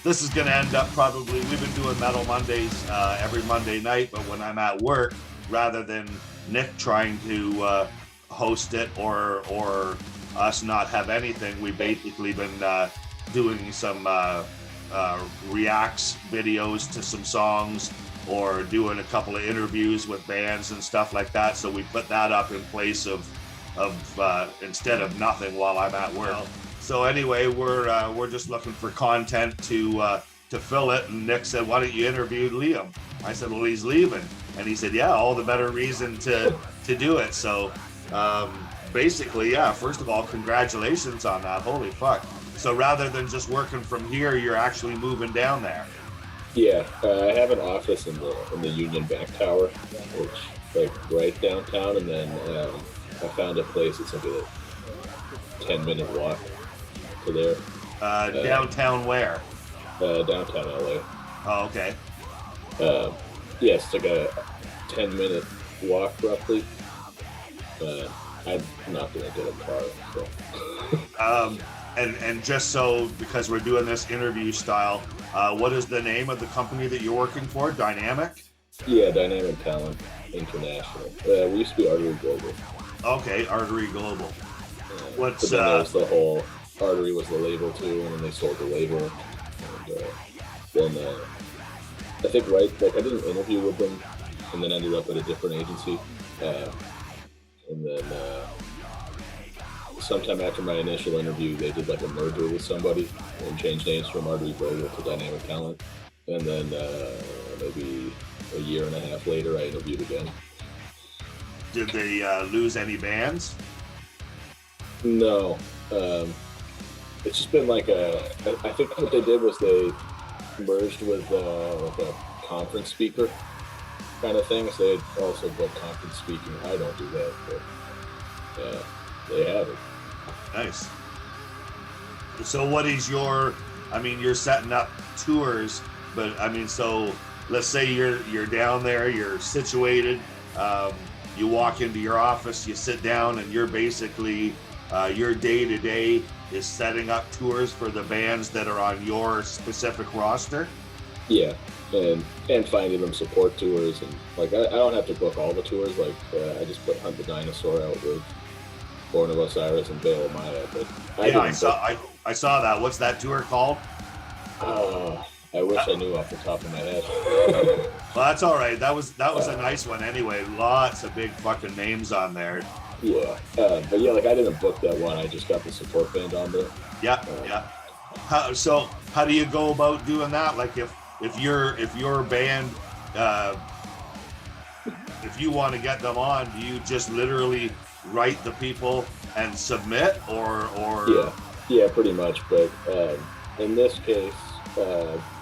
This is going to end up probably, we've been doing Metal Mondays every Monday night, but when I'm at work, rather than Nick trying to host it or us not have anything, we basically been doing some reacts videos to some songs or doing a couple of interviews with bands and stuff like that. So we put that up in place of instead of nothing while I'm at work. So anyway, we're just looking for content to fill it. And Nick said, "Why don't you interview Liam?" I said, "Well, he's leaving," and he said, "Yeah, all the better reason to do it." So basically, yeah. First of all, congratulations on that. Holy fuck! So rather than just working from here, you're actually moving down there. Yeah, I have an office in the Union Bank Tower, which like right downtown, and then I found a place. It's like a 10-minute walk to there. Downtown where? Downtown LA. Oh, okay. Yeah, it's like a 10-minute walk roughly. I'm not gonna get a car. So. And just so, because we're doing this interview style, what is the name of the company that you're working for? Dynamic? Yeah, Dynamic Talent International. We used to be Artery Global. Okay, Artery Global. But then there was the whole Artery was the label too, and then they sold the label. And then I think I did an interview with them, and then ended up at a different agency. And then sometime after my initial interview, they did like a merger with somebody and changed names from Artery Global to Dynamic Talent. And then maybe a year and a half later, I interviewed again. Did they lose any bands? No. It's just been like I think what they did was they merged with like a conference speaker kind of thing. So they also book conference speaking. I don't do that, but they have it. Nice. So what is you're setting up tours, but I mean, so let's say you're down there, you're situated, you walk into your office, you sit down, and you're basically your day-to-day is setting up tours for the bands that are on your specific roster. Yeah, and finding them support tours, and like I don't have to book all the tours. Like I just put Hunt the Dinosaur out with Born of Osiris and Veil of Maya. But I saw that. What's that tour called? I wish I knew off the top of my head. Well, that's all right. That was a nice one anyway. Lots of big fucking names on there. Yeah, but yeah, like I didn't book that one. I just got the support band on there. Yeah. How do you go about doing that? Like if your band, if you want to get them on, do you just literally write the people and submit, or? Yeah, pretty much. But in this case,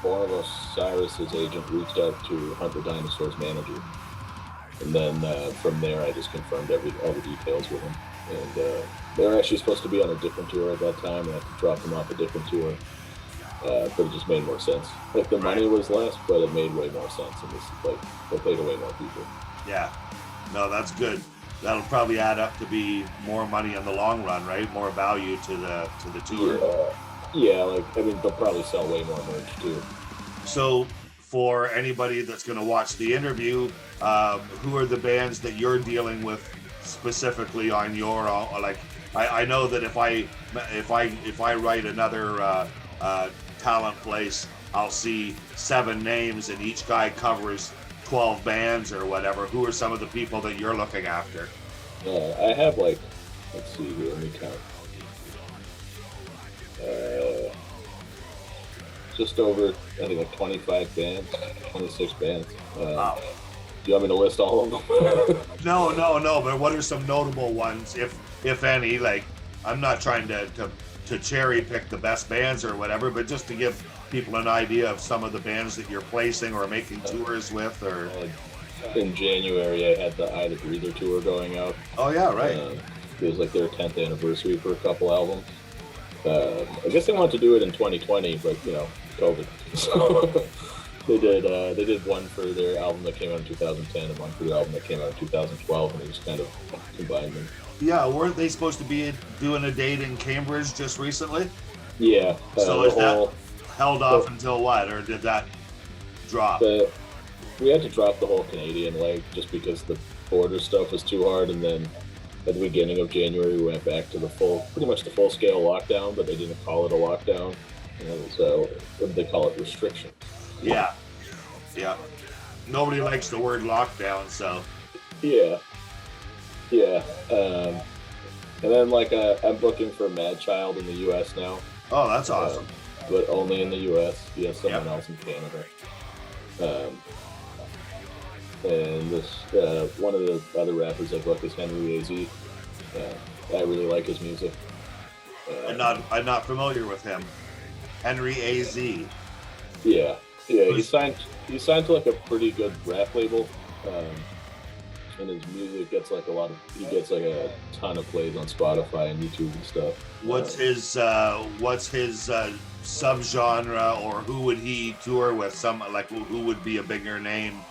Born of Osiris's agent reached out to Hunt the Dinosaur's manager. And then from there, I just confirmed all the details with him. And they were actually supposed to be on a different tour at that time, and I had to drop them off a different tour. But it just made more sense. Like the money was less, but it made way more sense. And this, like, they played to way more people. Yeah, no, that's good. That'll probably add up to be more money in the long run, right? More value to the tour. Yeah, like I mean, they'll probably sell way more merch too. So, for anybody that's going to watch the interview, who are the bands that you're dealing with specifically on your like? I know that if I write another talent place, I'll see 7 names, and each guy covers 12 bands or whatever. Who are some of the people that you're looking after? I have like, let's see here, let me count. Just over, I think like 25 bands, 26 bands. Wow. Do you want me to list all of them? No. But what are some notable ones, if any? Like, I'm not trying to cherry pick the best bands or whatever, but just to give people an idea of some of the bands that you're placing or making tours with, or. In January, I had the Eye the Breather tour going out. Oh yeah, right. It was like their 10th anniversary for a couple albums. I guess they wanted to do it in 2020, but you know, COVID. So they did one for their album that came out in 2010 and one for their album that came out in 2012, and they just kind of combined them. Yeah, weren't they supposed to be doing a date in Cambridge just recently? Yeah. So is that held off until what, or did that drop? We had to drop the whole Canadian leg just because the border stuff was too hard, and then at the beginning of January we went back to pretty much the full scale lockdown, but they didn't call it a lockdown. So what did they call it? Restriction. Yeah. Nobody likes the word lockdown, so. Yeah. And then I'm booking for Mad Child in the U.S. now. Oh, that's awesome. But only in the U.S. He has someone else in Canada. And this one of the other rappers I booked is Henry AZ. I really like his music. I'm not familiar with him. Henry AZ. Yeah. He signed to like a pretty good rap label. And his music gets like a ton of plays on Spotify and YouTube and stuff. What's his subgenre, or who would he tour with? Who would be a bigger name?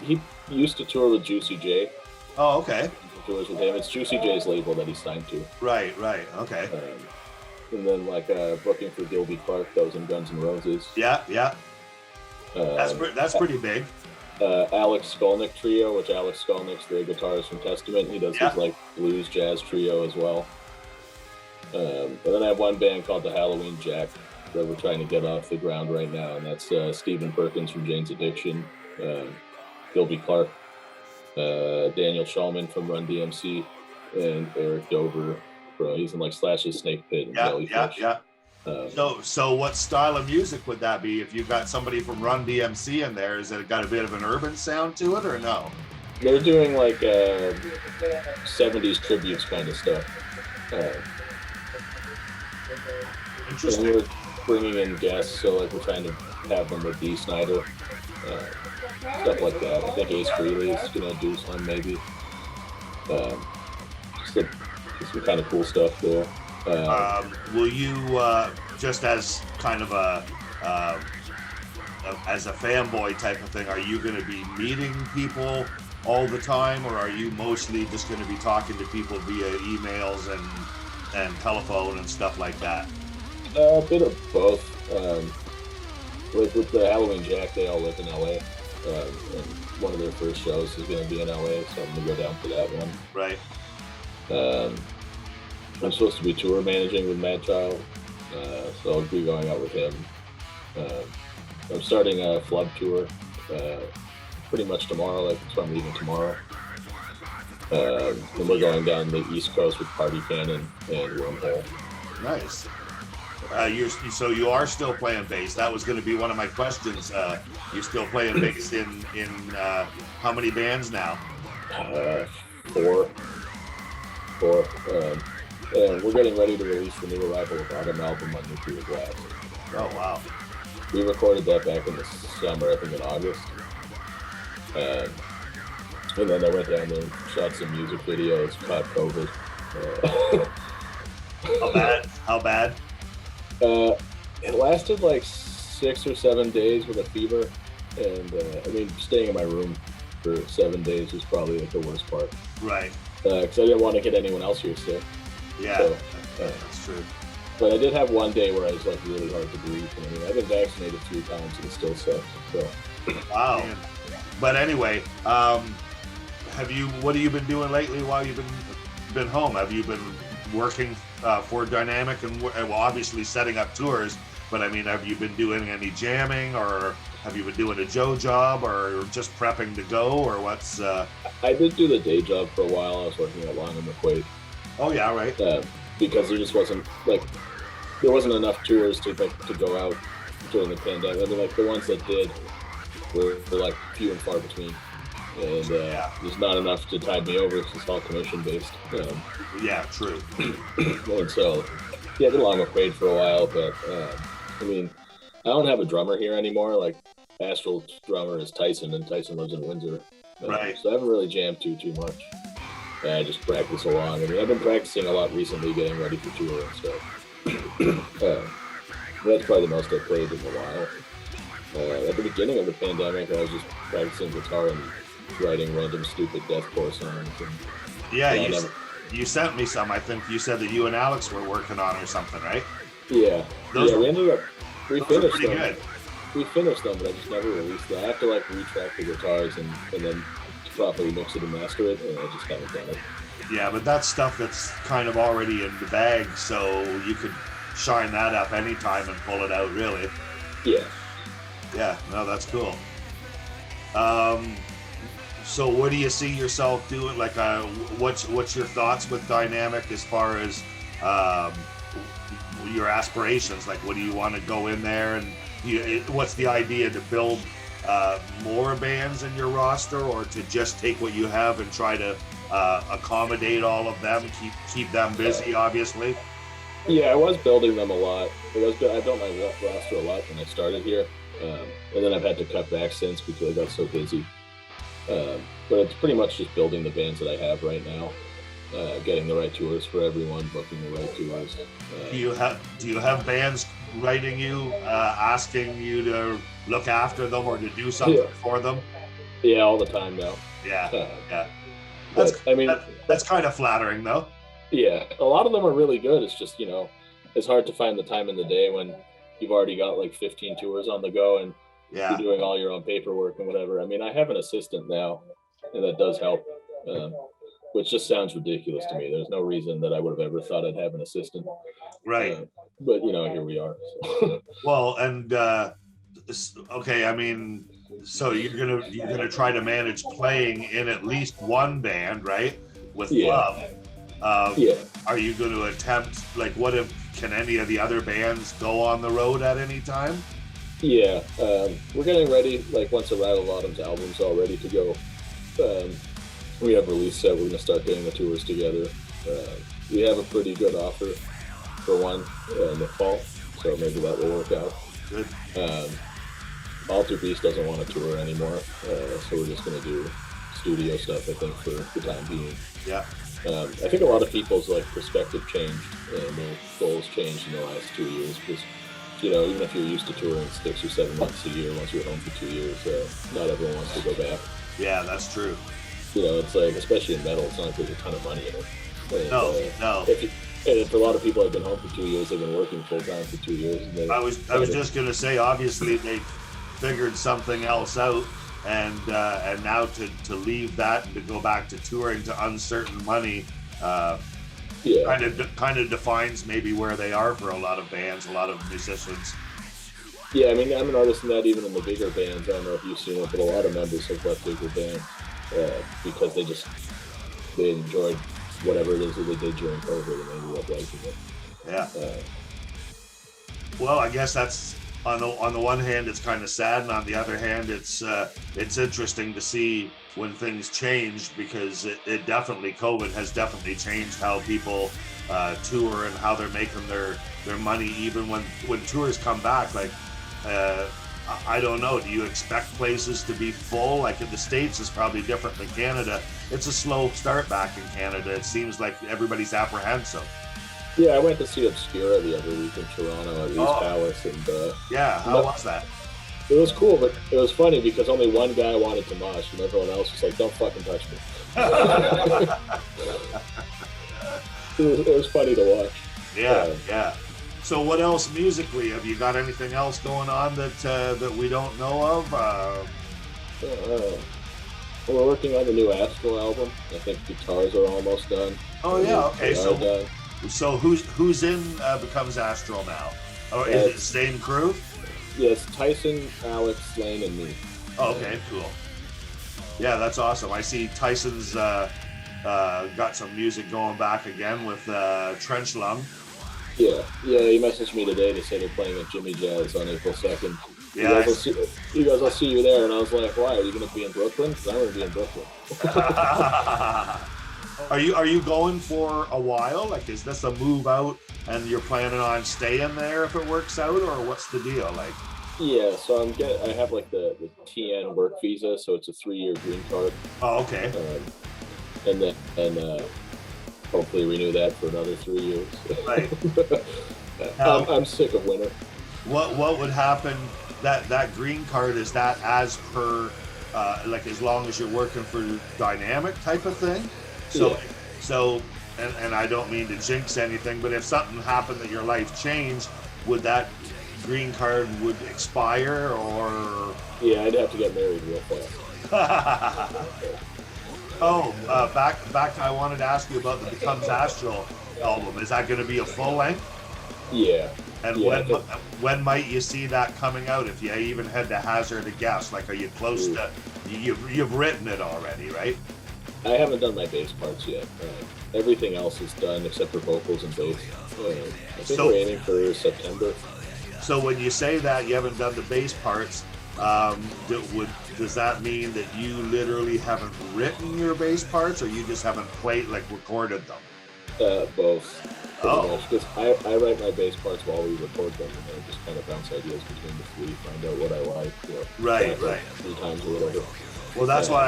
He used to tour with Juicy J. Oh, okay. He tours with him. It's Juicy J's label that he signed to. Right. Okay. And then booking for Gilby Clarke, that was in Guns N' Roses. Yeah. That's pretty big. Alex Skolnick Trio, which Alex Skolnick's the guitarist from Testament. He does his blues jazz trio as well. And then I have one band called the Halloween Jack that we're trying to get off the ground right now, and that's Stephen Perkins from Jane's Addiction, Gilby Clarke, Daniel Shulman from Run DMC, and Eric Dover. He's in Slash's Snake Pit and Jellyfish. Yeah. So what style of music would that be? If you've got somebody from Run DMC in there, is it got a bit of an urban sound to it, or no? They're doing 70s tributes kind of stuff. Interesting. And we're bringing in guests, so we're trying to have them with Dee Snider, stuff like that. I think Ace Frehley is gonna do some maybe. Just some kind of cool stuff there. Will you, just as kind of as a fanboy type of thing, are you going to be meeting people all the time, or are you mostly just going to be talking to people via emails and telephone and stuff like that? A bit of both. With the Halloween Jack, they all live in LA, and one of their first shows is going to be in LA, so I'm going to go down for that one. Right. I'm supposed to be tour managing with Mad Child, so I'll be going out with him. I'm starting a Flub tour pretty much tomorrow, so I'm leaving tomorrow. And we're going down the East Coast with Party Cannon and Wormhole. Nice. So you are still playing bass. That was going to be one of my questions. You're still playing bass in how many bands now? Four. And we're getting ready to release the new Arrival of Autumn album on Nuclear Blast. Oh, wow. We recorded that back in the summer, I think in August. And then I went down there and shot some music videos, caught COVID. How bad? It lasted 6 or 7 days with a fever. And, staying in my room for 7 days was probably the worst part. Right. Because I didn't want to get anyone else here sick. Yeah, so, that's true. But I did have one day where I was really hard to breathe. I've been vaccinated 3 times and it still sucks. So. Wow. But anyway, what have you been doing lately while you've been home? Have you been working for Dynamic and obviously setting up tours? But have you been doing any jamming, or have you been doing a Joe job, or just prepping to go, or what's? I did do the day job for a while. I was working at Long and McQuaid. Oh yeah, right. Because there just wasn't there wasn't enough tours to go out during the pandemic. The ones that did were few and far between, and there's not enough to tide me over because it's all commission based. Yeah, true. And so, I did Long McQuaid for a while, but I don't have a drummer here anymore. Astral's drummer is Tyson, and Tyson lives in Windsor. Right. So I haven't really jammed too much. I just practice along. I've been practicing a lot recently, getting ready for tour and stuff. That's probably the most I've played in a while. At the beginning of the pandemic, I was just practicing guitar and writing random stupid deathcore songs. And, You sent me some. I think you said that you and Alex were working on or something, right? Yeah. Those we finished pretty them. good. We finished them, but I just never released them. I have to like retrack the guitars and then properly mix it and master it, and I just haven't done it. Yeah, but that's stuff that's kind of already in the bag, so you could shine that up anytime and pull it out, really. Yeah. Yeah, no, that's cool. So what do you see yourself doing? Like, what's your thoughts with Dynamic as far as your aspirations? Like, what do you want to go in there and what's the idea, to build more bands in your roster, or to just take what you have and try to accommodate all of them, keep them busy, obviously? Yeah, I was building them a lot. I built my roster a lot when I started here, and then I've had to cut back since because I got so busy. But it's pretty much just building the bands that I have right now, getting the right tours for everyone, booking the right tours. Do you have bands writing you, asking you to look after them or to do something for them? Yeah, all the time now. Yeah. That's kind of flattering, though. Yeah, a lot of them are really good. It's just, it's hard to find the time in the day when you've already got like 15 tours on the go and you're doing all your own paperwork and whatever. I mean, I have an assistant now, and that does help, which just sounds ridiculous to me. There's no reason that I would have ever thought I'd have an assistant. Right. But, here we are. So. Well, and okay, I mean, so you're gonna try to manage playing in at least one band, right? With Love. Are you going to attempt, like, can any of the other bands go on the road at any time? Yeah, we're getting ready. Like, once Arrival of Autumn's album's all ready to go, we have release set. We're going to start getting the tours together. We have a pretty good offer for one in the fall, so maybe that will work out. Good. Alter Beast doesn't want to tour anymore, so we're just going to do studio stuff, I think, for the time being. Yeah. I think a lot of people's perspective changed and their goals changed in the last 2 years because, even if you're used to touring 6 or 7 months a year, once you're home for 2 years, not everyone wants to go back. Yeah, that's true. It's like, especially in metal, it's not like there's a ton of money in it. And, no. And for a lot of people who've been home for 2 years, they've been working full time for 2 years. And I was just gonna say, obviously they figured something else out. And now to leave that and to go back to touring to uncertain money, kind of defines maybe where they are for a lot of bands, a lot of musicians. Yeah, I mean, I'm an artist in that even in the bigger bands. I don't know if you've seen it, but a lot of members have left bigger bands because they enjoyed whatever it is that they did during COVID and they ended up liking it. Yeah. Well, I guess that's. On the one hand, it's kind of sad, and on the other hand, it's interesting to see when things change, because it definitely, COVID has definitely changed how people tour and how they're making their money, even when tours come back. Like, I don't know, do you expect places to be full? Like in the States, it's probably different than Canada. It's a slow start back in Canada. It seems like everybody's apprehensive. Yeah, I went to see Obscura the other week in Toronto at East Palace, and how was that? It was cool, but it was funny because only one guy wanted to mosh, and everyone else was like, "Don't fucking touch me." It was funny to watch. Yeah. So, what else musically? Have you got anything else going on that we don't know of? We're working on the new Astral album. I think guitars are almost done. Oh yeah, okay. So who's in Becomes Astral now? Or is it the same crew? Yes, Tyson, Alex, Lane, and me. Oh, okay, cool. Yeah, that's awesome. I see Tyson's got some music going back again with Trench Lung. Yeah, he messaged me today to say they're playing at Jimmy Jazz on April 2nd. Yeah. He goes, I'll see you there. And I was like, why? Are you going to be in Brooklyn? Because I'm going to be in Brooklyn. Are you going for a while? Like, is this a move out and you're planning on staying there if it works out, or what's the deal? Like, yeah, so I have like the TN work visa, so it's a 3-year green card. Oh, okay. And hopefully renew that for another 3 years. Right. I'm sick of winter. What would happen? That green card, is that as per like as long as you're working for Dynamic type of thing? So and I don't mean to jinx anything, but if something happened that your life changed, would that green card would expire, or? Yeah, I'd have to get married real fast. Oh, back to, I wanted to ask you about the Becomes Astral album. Is that going to be a full length? Yeah. And yeah, when might you see that coming out? If you even had to hazard a guess, like, are you close to? You've written it already, right? I haven't done my bass parts yet. Everything else is done except for vocals and bass. I think we're aiming for September. So when you say that you haven't done the bass parts, does that mean that you literally haven't written your bass parts, or you just haven't recorded them? Both. Oh. Because I write my bass parts while we record them, and then just kind of bounce ideas between the three, find out what I like. Right. 3 times or whatever. Well, that's what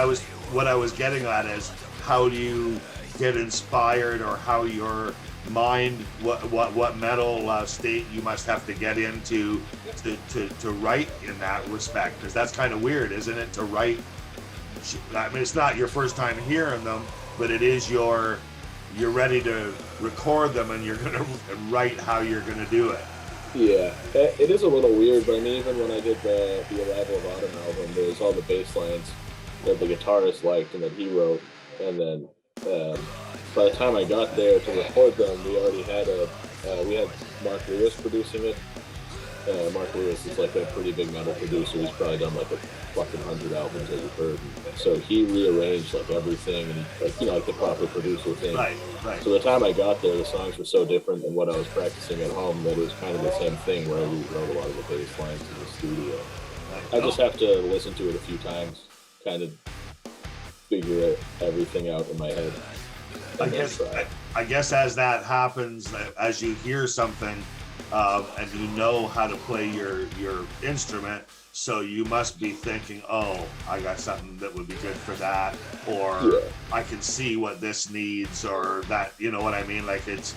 I was getting at is, how do you get inspired, or how your mind, what mental state you must have to get into to write in that respect, because that's kind of weird, isn't it, to write? I mean, it's not your first time hearing them, but it is you're ready to record them, and you're going to write how you're going to do it. Yeah, it is a little weird, but I mean, even when I did the Arrival of Autumn album, there was all the bass lines that the guitarist liked and that he wrote, and then by the time I got there to record them, we already had we had Mark Lewis producing it. Mark Lewis is like a pretty big metal producer. He's probably done like a fucking 100 albums that you've heard. So he rearranged like everything, and like the proper producer thing. Right. So the time I got there, the songs were so different than what I was practicing at home that it was kind of the same thing where I rewrote a lot of the bass lines in the studio. I just have to listen to it a few times, kind of figure everything out in my head. I guess as that happens, as you hear something, and you know how to play your instrument, so you must be thinking, oh, I got something that would be good for that, or I can see what this needs, or that, you know what I mean? Like, it's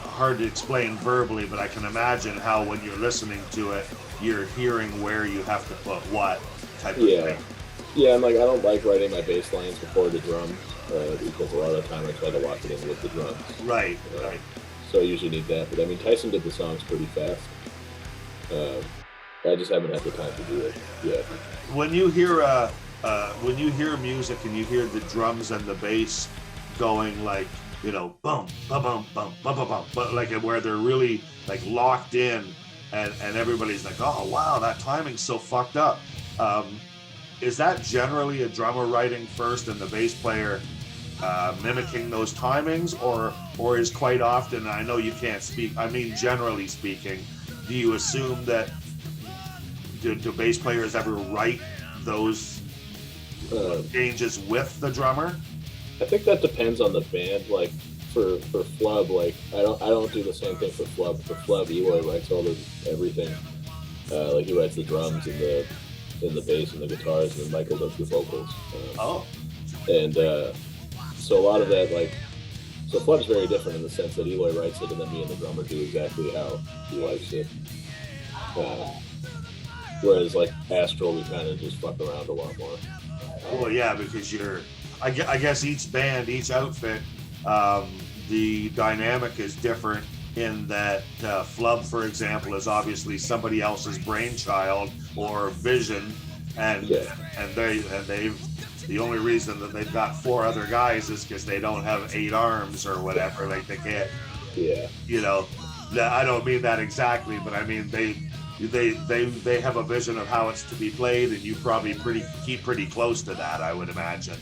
hard to explain verbally, but I can imagine how when you're listening to it, you're hearing where you have to put what type of thing. Yeah, and like, I don't like writing my bass lines before the drums, because a lot of the time I try to lock it in with the drums. Right. So I usually need that. But I mean, Tyson did the songs pretty fast. I just haven't had the time to do it yet. When you hear music and you hear the drums and the bass going like, bum, bum, bum, bum, bum, bum, bum, but like where they're really like locked in, and everybody's like, oh wow, that timing's so fucked up. Is that generally a drummer writing first and the bass player mimicking those timings, or is quite often, I know you can't speak, I mean generally speaking, do you assume that do bass players ever write those changes with the drummer? I think that depends on the band. Like for Flub, like I don't do the same thing for Flub. For Flub, Eloy writes everything. Like he writes the drums and the bass and the guitars, and then Michael does the vocals. And so a lot of that, like, so Flub's very different in the sense that Eloy writes it, and then me and the drummer do exactly how he likes it. Whereas like Astral, we kind of just fuck around a lot more. Well, yeah, because I guess each band, each outfit, the dynamic is different in that Flub, for example, is obviously somebody else's brainchild or vision, and they've the only reason that they've got 4 other guys is because they don't have 8 arms or whatever. Like they can't. Yeah. I don't mean that exactly, but I mean they have a vision of how it's to be played, and you probably keep pretty close to that, I would imagine.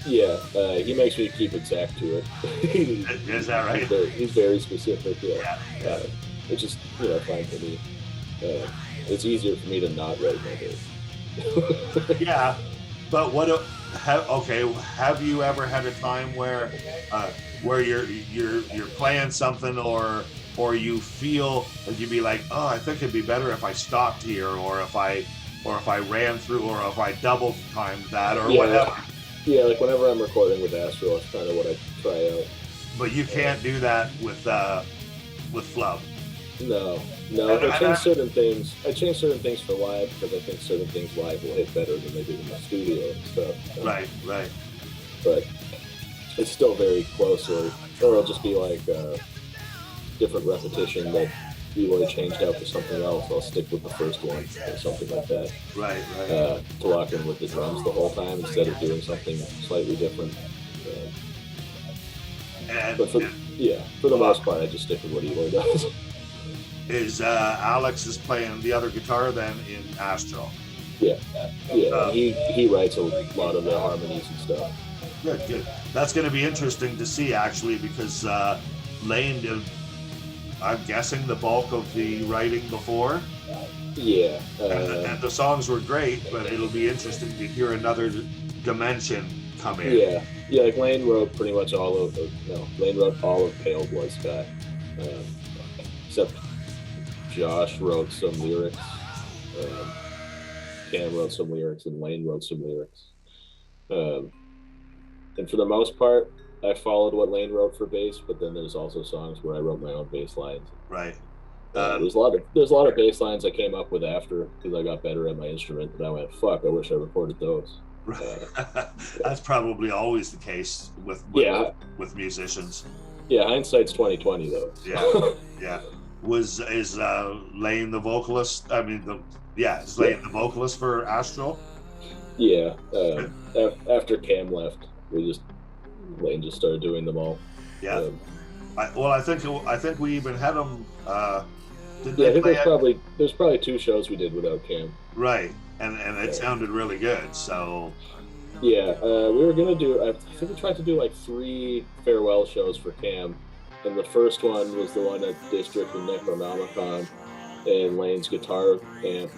Yeah, he makes me keep exact to it. Is that right? He's very specific. Yeah. It's just fine for me. It's easier for me to not write my bass. Yeah, but have you ever had a time where you're playing something, or you feel like you'd be like, oh, I think it'd be better if I stopped here, or if I ran through, or if I double timed that, or whatever. Yeah, like whenever I'm recording with Astro, that's kind of what I try out. But you can't do that with Flub. No. I change certain things. I change certain things for live because I think certain things live will hit better than they do in the studio and stuff. Right. But it's still very close, or it'll just be like different repetition that Eloy changed out for something else. I'll stick with the first one or something like that. Right. To lock in with the drums the whole time instead of doing something slightly different. But for the most part, I just stick with what Eloy does. Is Alex is playing the other guitar then in Astral? Yeah. He writes a lot of the harmonies and stuff. Good. That's going to be interesting to see, actually, because Lane did, I'm guessing, the bulk of the writing before. Yeah. And the songs were great, but it'll be interesting to hear another dimension come in. Yeah. Like Lane wrote pretty much all of Pale Blood Sky, except Josh wrote some lyrics. Cam wrote some lyrics, and Lane wrote some lyrics. And for the most part, I followed what Lane wrote for bass, but then there's also songs where I wrote my own bass lines. Right. There's a lot of bass lines I came up with after because I got better at my instrument, and I went, "Fuck, I wish I recorded those." That's probably always the case with musicians. Yeah, hindsight's 20/20 though. Yeah. Is Lane the vocalist? I mean, is Lane the vocalist for Astral? Yeah. After Cam left, Lane just started doing them all. Yeah. I think we even had them. I think there's probably 2 shows we did without Cam. Right, and it sounded really good. So. Yeah, we were gonna do. I think we tried to do like 3 farewell shows for Cam, and the first one was the one at District with Necronomicon, and Lane's guitar amp.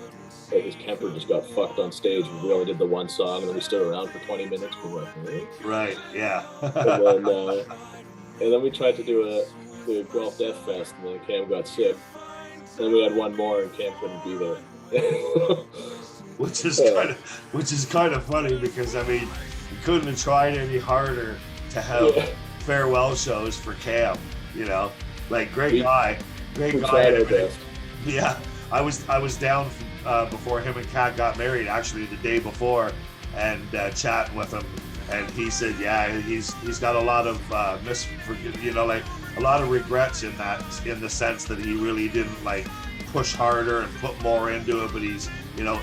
His Kemper just got fucked on stage. We only did the one song, and then we stood around for 20 minutes. We were like, eh? Right, yeah. and then we tried to do the Golf Death Fest, and then Cam got sick. And then we had one more, and Cam couldn't be there. which is kind of funny because I mean, you couldn't have tried any harder to have farewell shows for Cam. You know, like great guy. Yeah, I was down before him and Kat got married, actually the day before, and chatting with him, and he said, he's got a lot of like a lot of regrets in the sense that he really didn't like push harder and put more into it, but he's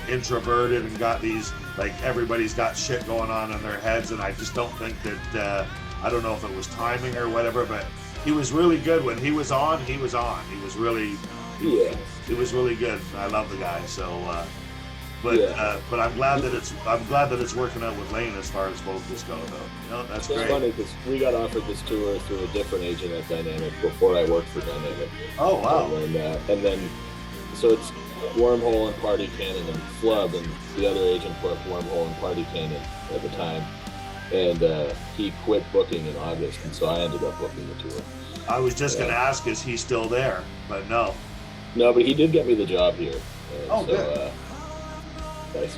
introverted and got these, like, everybody's got shit going on in their heads, and I just don't think that I don't know if it was timing or whatever, but he was really good when he was on. He was really good. I love the guy. So, but I'm glad that it's working out with Lane as far as vocals go, though. That's great. It's funny because we got offered this tour through a different agent at Dynamic before I worked for Dynamic. Oh wow! And then so it's Wormhole and Party Cannon and Flub, and the other agent booked Wormhole and Party Cannon at the time, and he quit booking in August, and so I ended up booking the tour. I was just going to ask, is he still there? But no. No, but he did get me the job here. Good. Nice.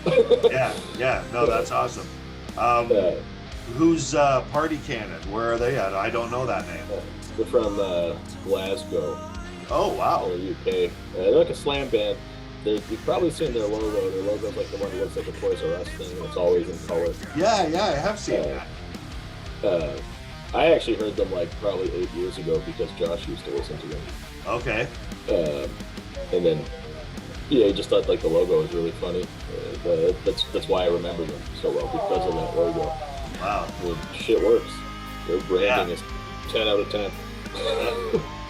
Yeah. No, that's awesome. Who's Party Cannon? Where are they at? I don't know that name. They're from Glasgow. Oh, wow. Or UK. They're like a slam band. You've probably seen their logo. Their logo's like the one that looks like a Toys R Us thing. It's always in color. Yeah, I have seen that. I actually heard them like probably 8 years ago because Josh used to listen to them. Okay. And then, he just thought like the logo was really funny. That's why I remember them so well, because of that logo. Wow. I mean, shit works. Their branding is 10 out of 10.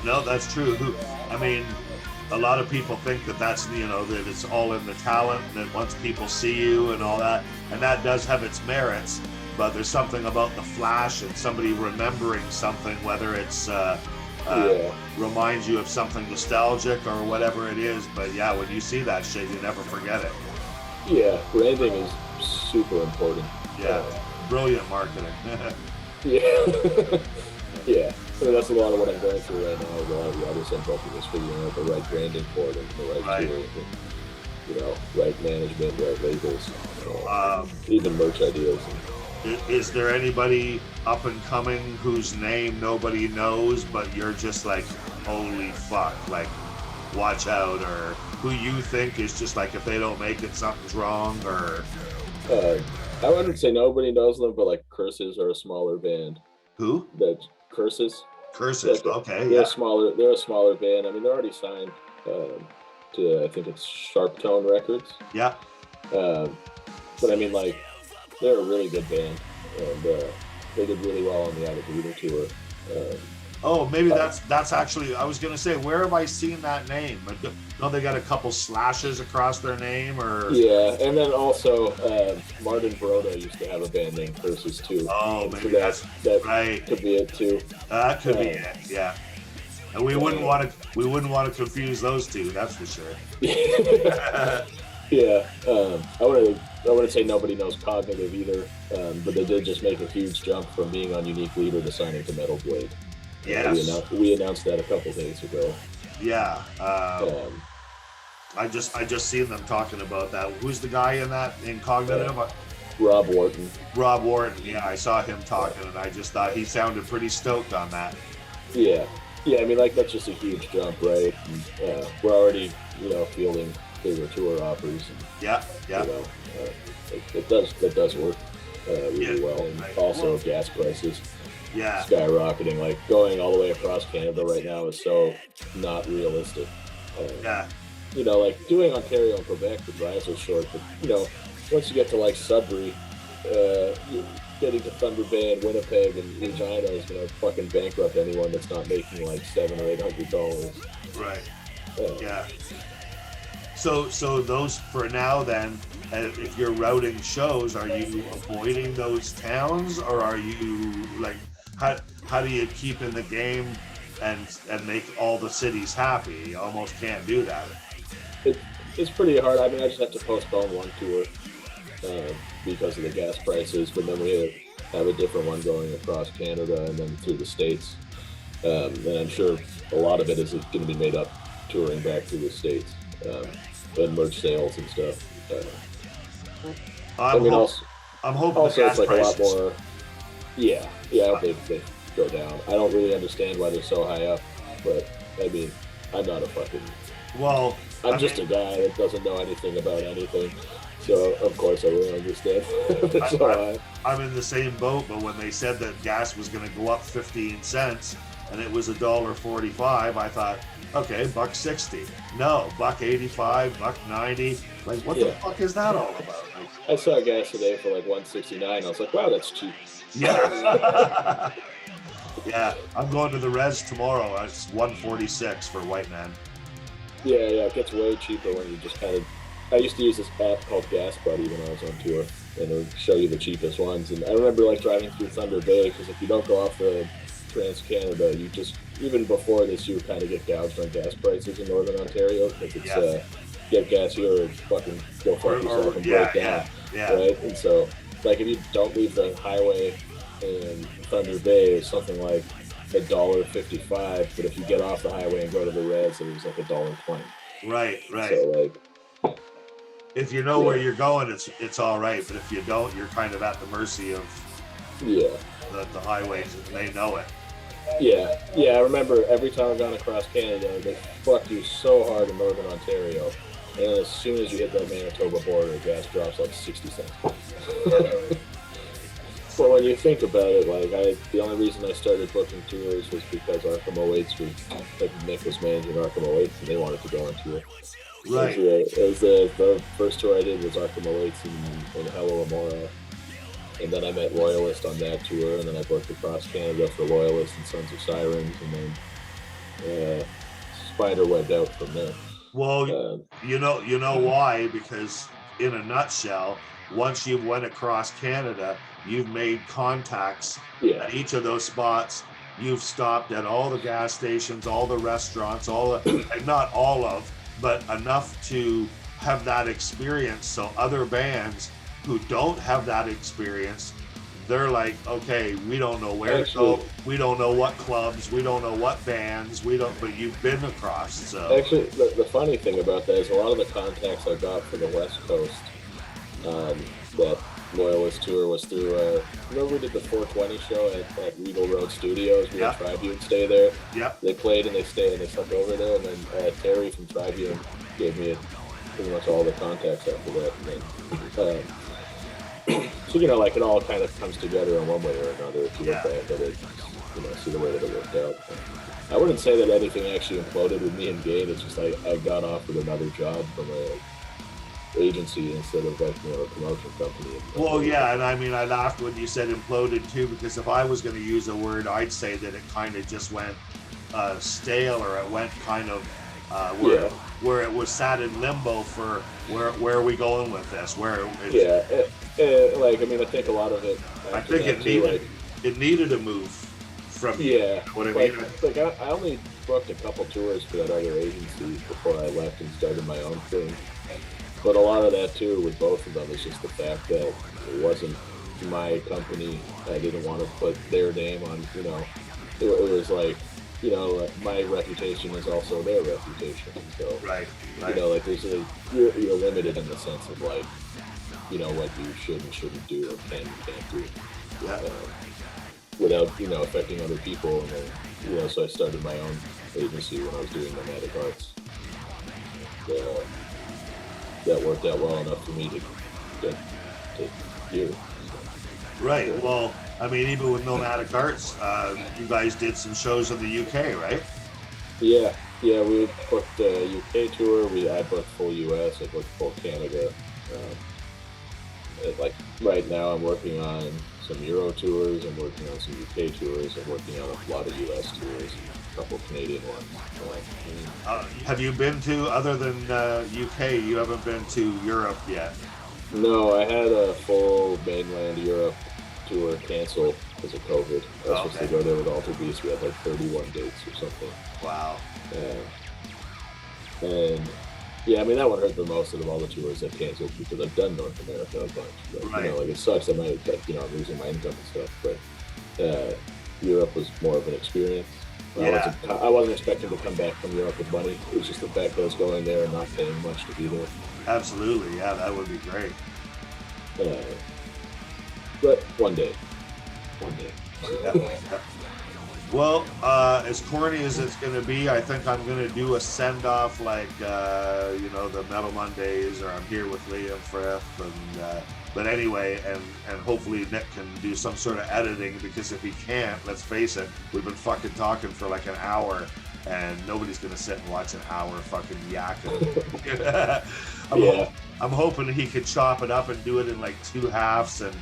No, that's true. I mean, a lot of people think that's that it's all in the talent, and then once people see you and all that, and that does have its merits, but there's something about the flash and somebody remembering something, whether it's reminds you of something nostalgic or whatever it is, but when you see that shit, you never forget it. Yeah, branding is super important. Yeah, brilliant marketing. Yeah. I mean, that's a lot of what I'm going through right now. A lot of the others I'm booking is figuring out the right branding for them, the right tool, right management, right labels, even merch ideas. Is there anybody up and coming whose name nobody knows, but you're just like, holy fuck, like, watch out, or who you think is just like, if they don't make it, something's wrong, or? I wouldn't say nobody knows them, but like Curses are a smaller band. Who? The Curses. Curses. Like Okay, they're yeah. a smaller. They're a smaller band. I mean, they're already signed to I think it's Sharp Tone Records. Yeah. But I mean, like, they're a really good band, and they did really well on the Out of Breeder tour. Oh, maybe that's actually. I was gonna say, where have I seen that name? But don't they got a couple slashes across their name, or? Yeah, and then also Martin Broda used to have a band named Curses too. Oh, maybe so that right. Could be it too. That could be it. Yeah. And we wouldn't want to confuse those two. That's for sure. Yeah. I wouldn't say nobody knows Cognitive either, but they did just make a huge jump from being on Unique Leader to signing to Metal Blade. Yes. We announced that a couple days ago. Yeah. I just seen them talking about that. Who's the guy in Cognitive? Rob Wharton. Rob Wharton. Yeah, I saw him talking, and I just thought he sounded pretty stoked on that. Yeah. I mean, like, that's just a huge jump, right? And, we're already, fielding bigger tour offers. And, yeah. It does work really well. And also, gas prices. Yeah. Skyrocketing. Like, going all the way across Canada right now is so not realistic. Yeah. Like, doing Ontario and Quebec, the drives are short, but, once you get to, like, Sudbury, getting to Thunder Bay and Winnipeg and Regina is going to fucking bankrupt anyone that's not making, like, $700 or $800. Right. Yeah. So those, for now then, if you're routing shows, are you avoiding those towns, or are you, like, how do you keep in the game and make all the cities happy? You almost can't do that. It's pretty hard. I mean, I just have to postpone one tour because of the gas prices, but then we have a different one going across Canada and then through the States. And I'm sure a lot of it is going to be made up touring back through the States and merch sales and stuff. I'm hoping also the gas it's like prices. A lot more. Yeah, I hope they go down. I don't really understand why they're so high up, but I mean, I'm not a fucking. Well, I'm just a guy that doesn't know anything about anything, so of course I wouldn't understand. I'm in the same boat, but when they said that gas was going to go up 15 cents and it was $1.45, I thought, okay, $1.60. No, $1.85, $1.90. Like, what the fuck is that all about? I saw gas today for like $1.69. I was like, wow, that's cheap. Yeah. Yeah, I'm going to the res tomorrow. It's $1.46 for White Man. Yeah, it gets way cheaper when you just kind of. I used to use this app called Gas Buddy when I was on tour, and it would show you the cheapest ones. And I remember like driving through Thunder Bay, because if you don't go off the Trans-Canada, you just, even before this, you kind of get gouged on gas prices in Northern Ontario, because it's get gas here or fucking go fuck yourself and break down, right? And so, like, if you don't leave the highway in Thunder Bay, it's something like $1.55, but if you get off the highway and go to the res, it was like $1.20. Right. So, like, if you know where you're going, it's all right. But if you don't, you're kind of at the mercy of the highways, and they know it. Yeah. I remember every time I've gone across Canada, they fuck you so hard in Northern Ontario, and then as soon as you hit that Manitoba border, gas drops like 60 cents. Well, when you think about it, like, the only reason I started booking tours was because Arkham 08's Nick was managing Arkham 08, and they wanted to go on tour. Right. The first tour I did was Arkham 08's in Hello Amora, and then I met Royalist on that tour, and then I booked across Canada for Loyalist and Sons of Sirens, and then spider webbed out from there. Well, you know why? Because in a nutshell, once you've went across Canada, you've made contacts at each of those spots. You've stopped at all the gas stations, all the restaurants, not all of, but enough to have that experience. So other bands who don't have that experience, they're like, okay, we don't know where to go, we don't know what clubs, we don't know what bands, but you've been across. So actually, the funny thing about that is a lot of the contacts I got for the West Coast, that Loyalist tour was through, remember we did the 420 show at Regal Road Studios? We had Tribune stay there. Yeah. They played and they stayed and they stuck over there, and then Terry from Tribune gave me pretty much all the contacts after that. And then, So, like it all kind of comes together in one way or another if you look back at it, see the way that it worked out. I wouldn't say that anything actually imploded with me and Gabe. It's just I got offered another job from a agency instead of a promotion company. Well, yeah, and I mean, I laughed when you said imploded too, because if I was going to use a word, I'd say that it kind of just went stale, or it went kind of where it was sat in limbo for where are we going with this? I think a lot of it. I think it needed a move from you. Yeah, what I mean. I only booked a couple tours for that other agency before I left and started my own thing. But a lot of that too, with both of them, is just the fact that it wasn't my company. I didn't want to put their name on. It was like, my reputation is also their reputation. So right. There's you're limited in the sense of what you should and shouldn't do or can and can't do. Yeah. Without affecting other people, and then so I started my own agency when I was doing nomadic arts. That worked out well enough for me to get to here. Right. Well, I mean, even with nomadic arts, you guys did some shows in the UK, right? Yeah. We booked a UK tour. I booked full US. I booked full Canada. Right now, I'm working on some Euro tours. I'm working on some UK tours. I'm working on a lot of US tours. A couple Canadian ones. Have you been to, other than UK, you haven't been to Europe yet? No, I had a full mainland Europe tour canceled because of COVID. I was supposed to go there with Alter Beast. We had 31 dates or something. Wow. And yeah, I mean, that one hurt the most out of all the tours that canceled, because I've done North America a bunch. But, right. It sucks. I might, I'm losing my income and stuff. But Europe was more of an experience. Yeah. I wasn't expecting to come back from Europe with money. It was just the fact that I was going there and not paying much to be there. Absolutely, yeah, that would be great. But one day. Well, as corny as it's going to be, I think I'm going to do a send-off like, the Metal Mondays, or I'm here with Liam Frith, and but anyway, and hopefully Nick can do some sort of editing, because if he can't, let's face it, we've been fucking talking for like an hour, and nobody's going to sit and watch an hour fucking yakking. I'm hoping he could chop it up and do it in like 2 halves, and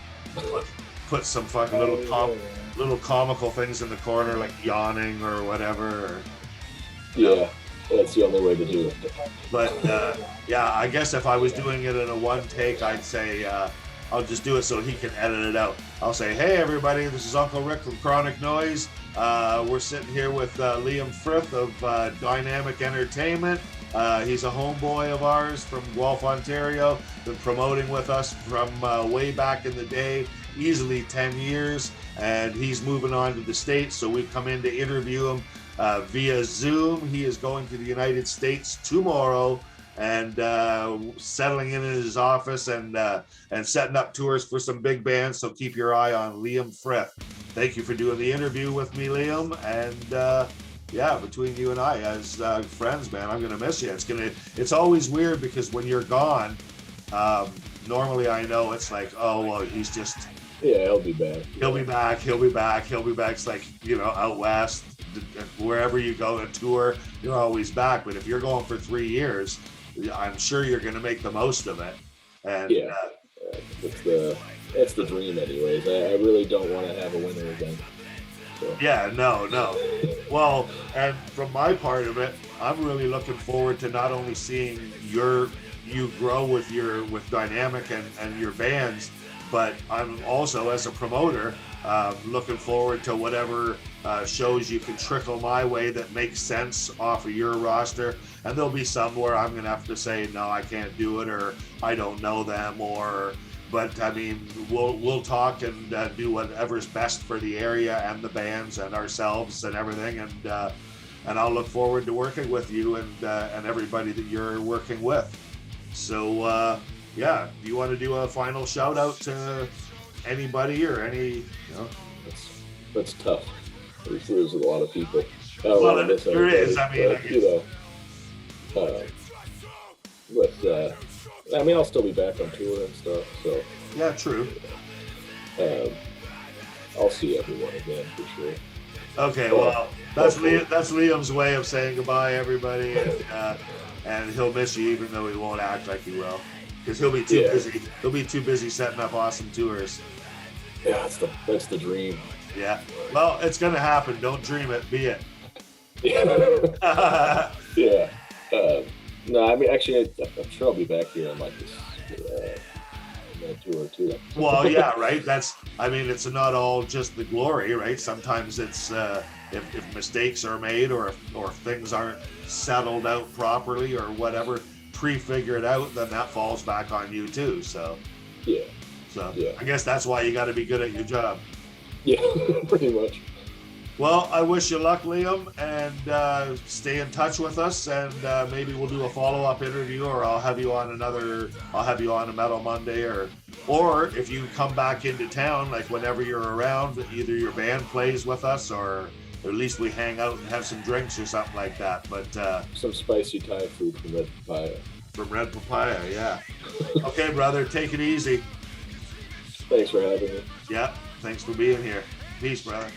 put some fucking little comical things in the corner, like yawning or whatever. Yeah, that's the only way to do it. But I guess if I was doing it in a one take, I'd say I'll just do it so he can edit it out. I'll say, hey everybody, this is Unkle Rick from Chronic Noise. We're sitting here with Liam Frith of Dynamic Entertainment. He's a homeboy of ours from Guelph, Ontario. Been promoting with us from way back in the day, easily 10 years. And he's moving on to the States, so we've come in to interview him via Zoom. He is going to the United States tomorrow, and settling in his office and setting up tours for some big bands. So keep your eye on Liam Frith. Thank you for doing the interview with me, Liam. And between you and I, as friends, man, I'm gonna miss you. It's always weird, because when you're gone, normally I know it's like, oh well, he's just. Yeah, he'll be back. He'll be back. It's like, out west, wherever you go on tour, you're always back. But if you're going for 3 years, I'm sure you're going to make the most of it. And it's the dream anyways. I really don't want to have a winter again. So. Yeah, no. Well, and from my part of it, I'm really looking forward to not only seeing you grow with Dynamic and your bands, but I'm also, as a promoter, looking forward to whatever shows you can trickle my way that makes sense off of your roster. And there'll be some where I'm going to have to say, no, I can't do it, or I don't know them, but I mean, we'll talk and do whatever's best for the area and the bands and ourselves and everything. And I'll look forward to working with you and everybody that you're working with. So, do you want to do a final shout out to anybody or any? That's tough. There's a lot of people. Well, there is. I mean, I'll still be back on tour and stuff. So Yeah, true. I'll see everyone again for sure. Okay, well, that's Liam's way of saying goodbye, everybody, and he'll miss you even though he won't act like he will, because he'll be too busy. He'll be too busy setting up awesome tours. Yeah, that's the dream. Yeah. Well, it's gonna happen. Don't dream it. Be it. Yeah. Yeah. No, I mean, actually, I'm sure I'll be back here on like this tour too. Well, yeah, right. It's not all just the glory, right? Sometimes it's if mistakes are made or if things aren't settled out properly or whatever, pre-figured out, then that falls back on you too. So yeah. I guess that's why you got to be good at your job. Yeah, pretty much. Well, I wish you luck, Liam, and stay in touch with us, and maybe we'll do a follow-up interview, or I'll have you on a Metal Monday, or if you come back into town, like whenever you're around, either your band plays with us, or at least we hang out and have some drinks or something like that. But some spicy Thai food from Red Papaya. From Red Papaya, yeah. Okay, brother, take it easy. Thanks for having me. Yeah, thanks for being here. Peace, brother.